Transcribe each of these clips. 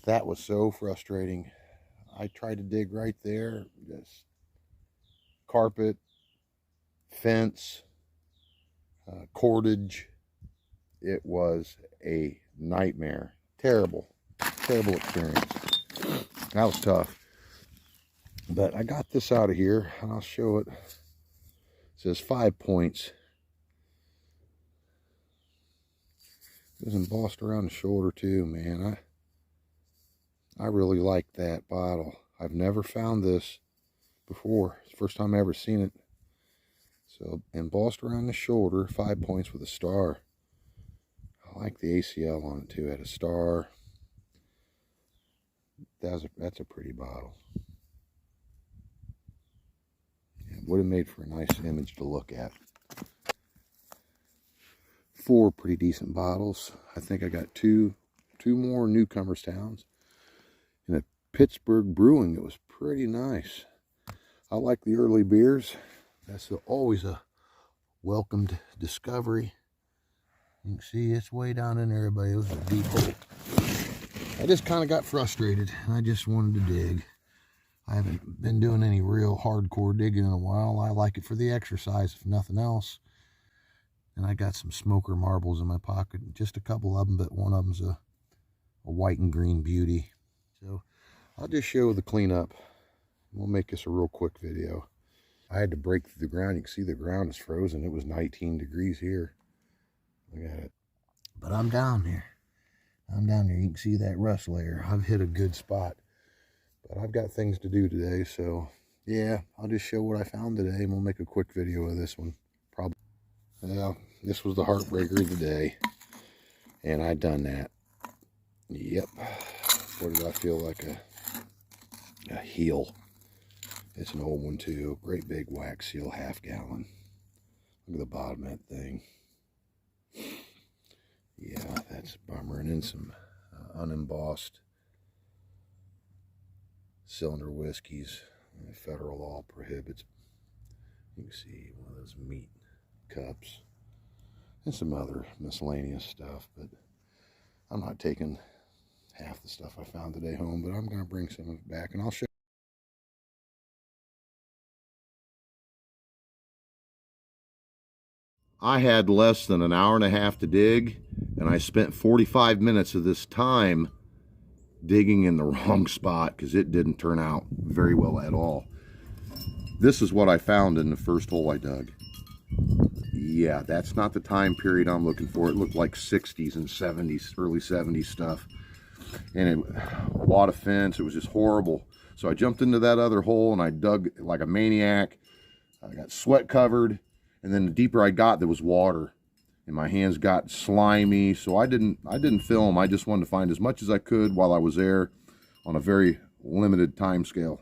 That was so frustrating. I tried to dig right there, just carpet, fence, cordage. It was a nightmare. Terrible, terrible experience. That was tough. But I got this out of here, and I'll show it. It says 5 points. It was embossed around the shoulder too, man. I really like that bottle. I've never found this before. It's the first time I ever seen it. So embossed around the shoulder, 5 points with a star. I like the ACL on it too. It had a star. That's a pretty bottle. It would have made for a nice image to look at. 4 pretty decent bottles. I think I got two more Newcomers Towns. In a Pittsburgh Brewing, it was pretty nice. I like the early beers. That's always a welcomed discovery. You can see it's way down in there, everybody. It was a deep hole. I just kind of got frustrated, and I just wanted to dig. I haven't been doing any real hardcore digging in a while. I like it for the exercise, if nothing else. And I got some smoker marbles in my pocket. Just a couple of them, but one of them's a white and green beauty. So I'll just show the cleanup. We'll make this a real quick video. I had to break through the ground. You can see the ground is frozen. It was 19 degrees here. Look at it. But I'm down there. I'm down there. You can see that rust layer. I've hit a good spot. But I've got things to do today. So yeah, I'll just show what I found today, and we'll make a quick video of this one. Probably. Well, this was the heartbreaker of the day. And I done that. Yep. What did I feel like? A heel. It's an old one too. Great big wax seal, 1/2 gallon. Look at the bottom of that thing. Yeah, that's a bummer. And then some unembossed cylinder whiskeys. Federal law prohibits. You can see one of those meat cups. And some other miscellaneous stuff. But I'm not taking half the stuff I found today home. But I'm going to bring some of it back. And I'll show. I had less than an hour and a half to dig, and I spent 45 minutes of this time digging in the wrong spot because it didn't turn out very well at all. This is what I found in the first hole I dug. Yeah, that's not the time period I'm looking for. It looked like 60s and 70s, early 70s stuff. And a wad of fence. It was just horrible. So I jumped into that other hole and I dug like a maniac. I got sweat covered. And then the deeper I got, there was water, and my hands got slimy. So I didn't film. I just wanted to find as much as I could while I was there, on a very limited time scale.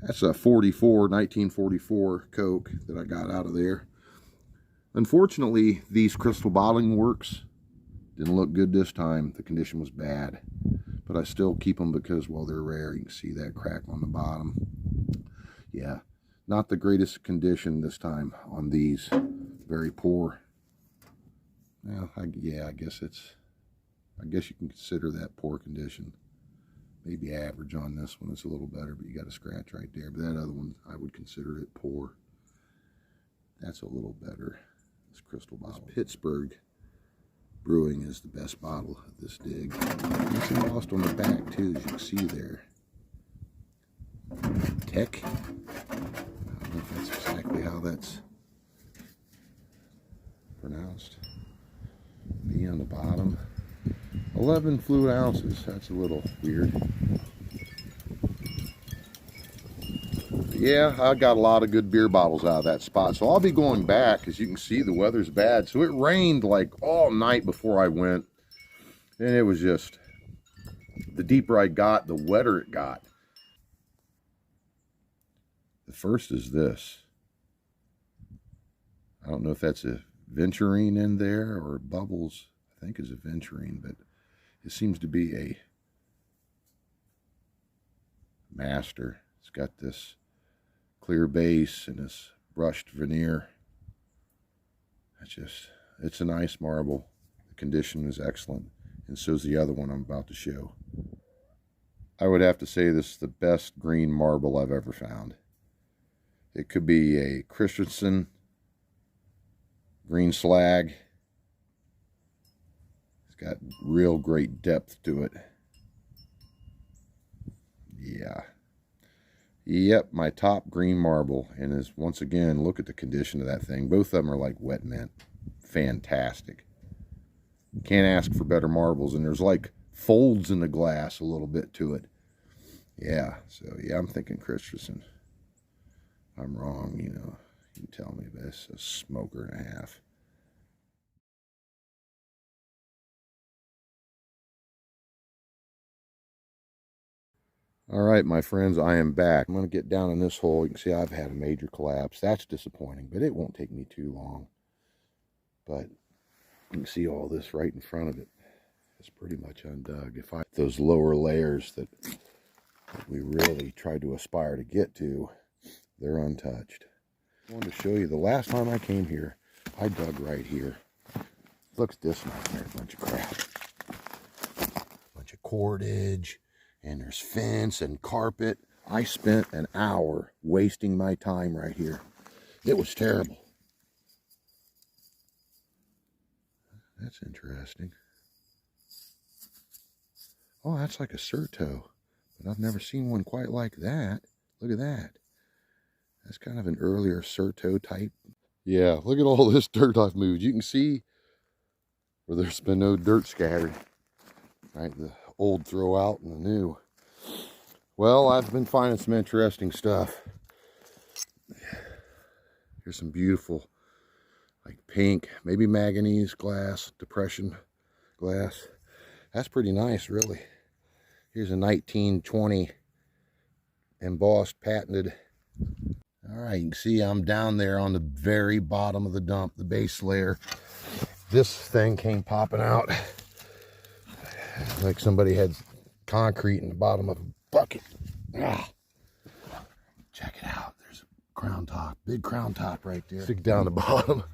That's a 1944 Coke that I got out of there. Unfortunately, these Crystal Bottling Works didn't look good this time. The condition was bad, but I still keep them because, well, they're rare. You can see that crack on the bottom. Yeah. Not the greatest condition this time on these. Very poor. Well, yeah, I guess you can consider that poor condition. Maybe average on this one. It's a little better, but you got a scratch right there. But that other one, I would consider it poor. That's a little better. This Crystal bottle. This Pittsburgh Brewing is the best bottle of this dig. It's embossed on the back too, as you can see there. Tech. I don't know if that's exactly how that's pronounced. B on the bottom. 11 fluid ounces. That's a little weird. Yeah, I got a lot of good beer bottles out of that spot. So I'll be going back. As you can see, the weather's bad. So it rained like all night before I went. And it was just, the deeper I got, the wetter it got. The first is this. I don't know if that's a Venturine in there or Bubbles, I think is a Venturine, but it seems to be a Master. It's got this clear base and this brushed veneer. It's a nice marble. The condition is excellent, and so is the other one I'm about to show. I would have to say this is the best green marble I've ever found. It could be a Christensen green slag. It's got real great depth to it. Yeah. Yep, my top green marble. And is, once again, look at the condition of that thing. Both of them are like wet mint. Fantastic. Can't ask for better marbles. And there's like folds in the glass a little bit to it. Yeah, so yeah, I'm thinking Christensen. I'm wrong, you know. You can tell me this. A smoker and a half. All right, my friends, I am back. I'm going to get down in this hole. You can see I've had a major collapse. That's disappointing, but it won't take me too long. But you can see all this right in front of it. It's pretty much undug. If those lower layers that we really tried to aspire to get to, they're untouched. I wanted to show you the last time I came here, I dug right here. Looks this nightmare, a bunch of crap. Bunch of cordage. And there's fence and carpet. I spent an hour wasting my time right here. It was terrible. That's interesting. Oh, that's like a Certo. But I've never seen one quite like that. Look at that. That's kind of an earlier Certo type. Yeah, look at all this dirt I've moved. You can see where there's been no dirt scattered. Right, the old throw out and the new. Well, I've been finding some interesting stuff. Here's some beautiful, like pink, maybe manganese glass, depression glass. That's pretty nice, really. Here's a 1920 embossed, patented. All right, you can see I'm down there on the very bottom of the dump, the base layer. This thing came popping out like somebody had concrete in the bottom of a bucket. Ah. Check it out. There's a crown top, big crown top right there. Stick down the bottom,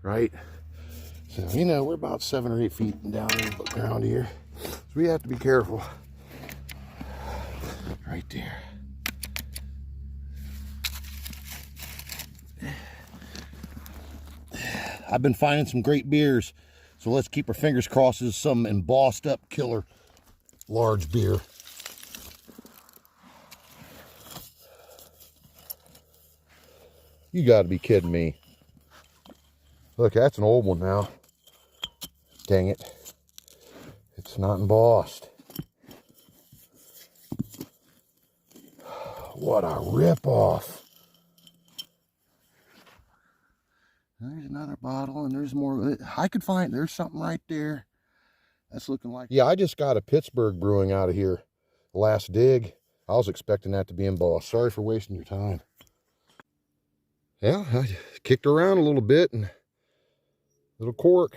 right? So, you know, we're about 7 or 8 feet down in the ground here. So we have to be careful. Right there. I've been finding some great beers. So let's keep our fingers crossed as some embossed up killer large beer. You gotta be kidding me. Look, that's an old one now. Dang it. It's not embossed. What a rip-off. There's another bottle, and there's more. I could find, there's something right there. That's looking like. Yeah, I just got a Pittsburgh Brewing out of here. Last dig. I was expecting that to be embossed. Sorry for wasting your time. Yeah, I kicked around a little bit, and little cork.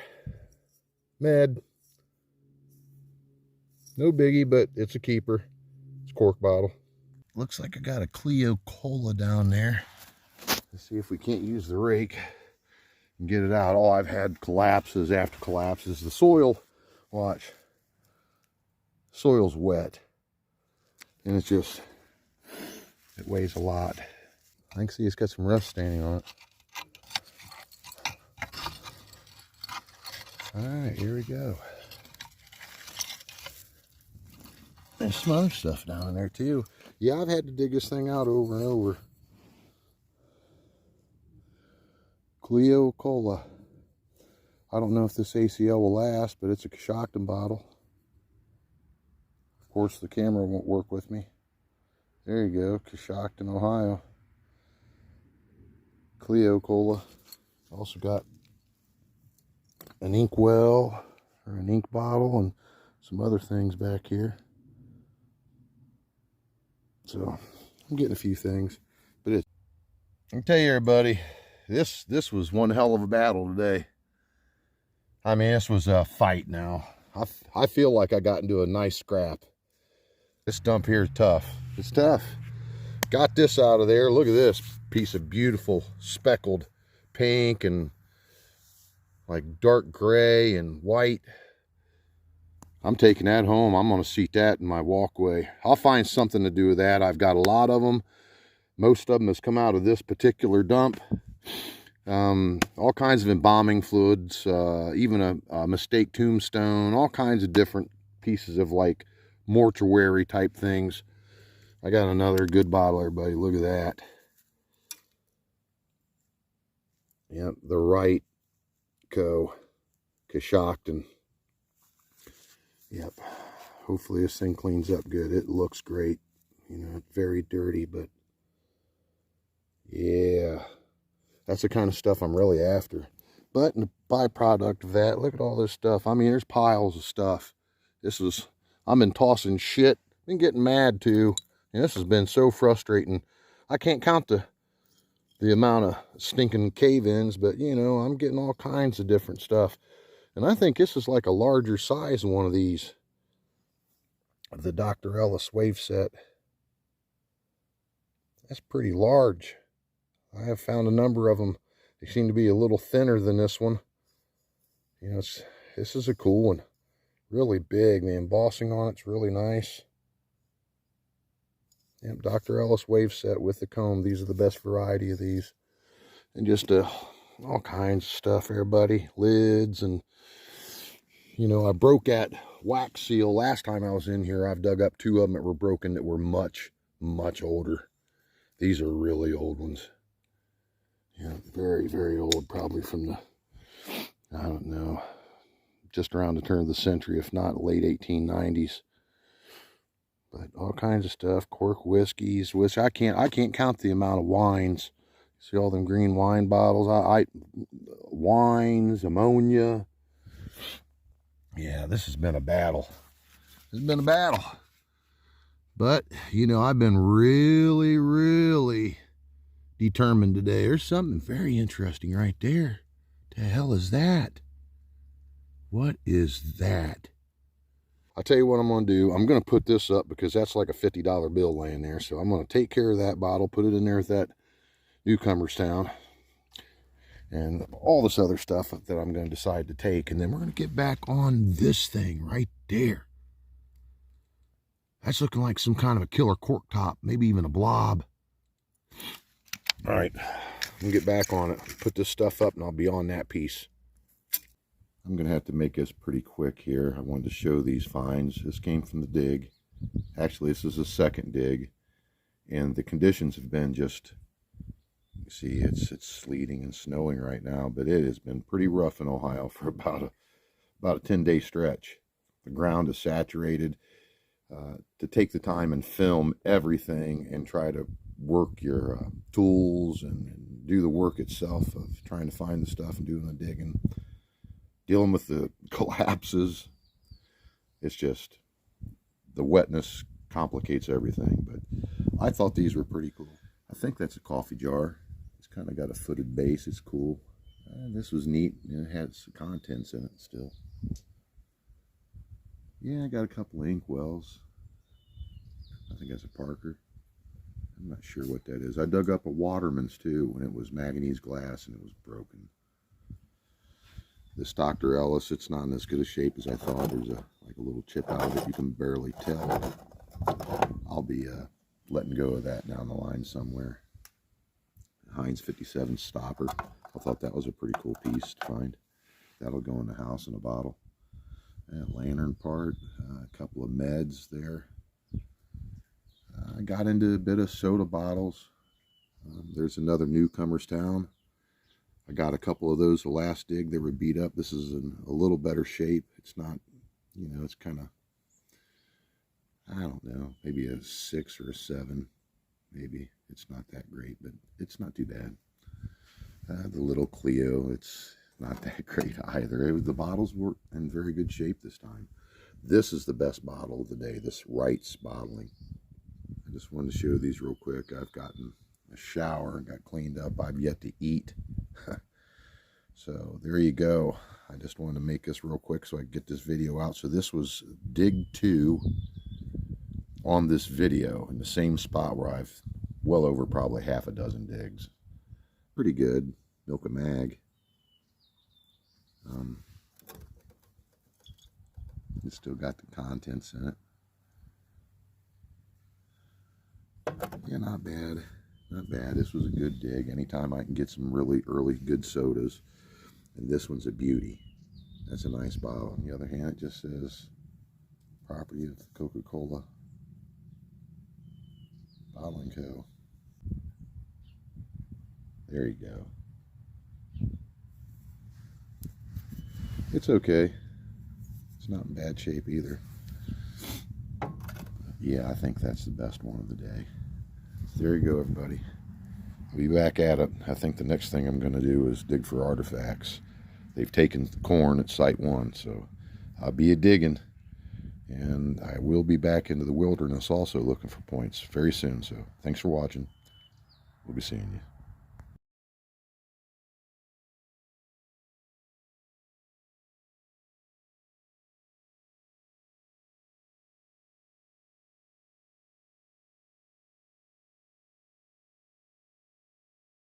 Med. No biggie, but it's a keeper. It's a cork bottle. Looks like I got a Clio Cola down there. Let's see if we can't use the rake and get it out. Oh, I've had collapses after collapses. The soil, watch, soil's wet, and it's just, it weighs a lot. I can see it's got some rust standing on it. All right, here we go. There's some other stuff down in there too. Yeah, I've had to dig this thing out over and over. Clio Cola. I don't know if this ACL will last, but it's a Coshocton bottle. Of course, the camera won't work with me. There you go, Coshocton, Ohio. Clio Cola. Also got an inkwell, or an ink bottle, and some other things back here. So, I'm getting a few things, but I can tell you, everybody, this was one hell of a battle today. I mean, this was a fight now. I feel like I got into a nice scrap. This dump here is tough. It's tough. Got this out of there. Look at this piece of beautiful speckled pink and like dark gray and white. I'm taking that home. I'm going to seat that in my walkway. I'll find something to do with that. I've got a lot of them. Most of them has come out of this particular dump. All kinds of embalming fluids, even a mistake tombstone, all kinds of different pieces of like mortuary type things. I got another good bottle, everybody. Look at that. Yep, the right Coshocton. Yep. Hopefully this thing cleans up good. It looks great. You know, very dirty, but yeah, that's the kind of stuff I'm really after. But in the byproduct of that, look at all this stuff. I mean, there's piles of stuff. I've been tossing shit, been getting mad too, and this has been so frustrating. I can't count the amount of stinking cave-ins, but you know, I'm getting all kinds of different stuff. And I think this is like a larger size than one of these, of the Dr. Ellis wave set. That's pretty large. I have found a number of them. They seem to be a little thinner than this one. You know, this is a cool one. Really big. The embossing on it's really nice. Yep, Dr. Ellis wave set with the comb. These are the best variety of these. And just all kinds of stuff, everybody. Lids and, you know, I broke that wax seal last time I was in here. I've dug up 2 of them that were broken that were much, much older. These are really old ones. Yeah, very, very old. Probably from the, I don't know, just around the turn of the century, if not late 1890s. But all kinds of stuff. Cork whiskeys. I can't count the amount of wines. See all them green wine bottles? Wines, ammonia. Yeah, this has been a battle. It's been a battle. But, you know, I've been really, really determined today. There's something very interesting right there. The hell is that? What is that? I'll tell you what I'm going to do. I'm going to put this up because that's like a $50 bill laying there. So I'm going to take care of that bottle, put it in there with that Newcomer's Town and all this other stuff that I'm going to decide to take. And then we're going to get back on this thing right there. That's looking like some kind of a killer cork top, maybe even a blob. All right, I'm going to get back on it, put this stuff up, and I'll be on that piece. I'm going to have to make this pretty quick here. I wanted to show these finds. This came from the dig. Actually, this is the second dig, and the conditions have been just, you see, it's sleeting and snowing right now, but it has been pretty rough in Ohio for about a 10-day stretch. The ground is saturated. To take the time and film everything and try to work your tools and do the work itself of trying to find the stuff and doing the digging, dealing with the collapses. It's just, the wetness complicates everything. But I thought these were pretty cool. I think that's a coffee jar. It's kind of got a footed base. It's cool. This was neat. It had some contents in it still. Yeah, I got a couple of inkwells. I think that's a Parker. I'm not sure what that is. I dug up a Waterman's too when it was manganese glass and it was broken. This Dr. Ellis, it's not in as good a shape as I thought. There's like a little chip out of it. You can barely tell. I'll be letting go of that down the line somewhere. Heinz 57 stopper. I thought that was a pretty cool piece to find. That'll go in the house in a bottle. And lantern part, a couple of meds there. I got into a bit of soda bottles. There's another Newcomer's Town. I got a couple of those the last dig. They were beat up. This is in a little better shape. It's not, you know, it's kind of, I don't know, maybe a 6 or a 7. Maybe. It's not that great, but it's not too bad. The little Clio, it's not that great either. The bottles were in very good shape this time. This is the best bottle of the day, this Wright's bottling. I just wanted to show these real quick. I've gotten a shower and got cleaned up. I've yet to eat. So there you go. I just wanted to make this real quick so I could get this video out. So this was dig 2 on this video in the same spot where I've well over probably half a dozen digs. Pretty good. Milk a Mag. Just Still got the contents in it. Yeah, not bad. Not bad. This was a good dig. Anytime I can get some really early good sodas. And this one's a beauty. That's a nice bottle. On the other hand, it just says property of Coca-Cola Bottling Co. There you go. It's okay. It's not in bad shape either. Yeah, I think that's the best one of the day. There you go, everybody. I'll be back at it. I think the next thing I'm going to do is dig for artifacts. They've taken the corn at Site 1, so I'll be a-digging. And I will be back into the wilderness also looking for points very soon. So thanks for watching. We'll be seeing you.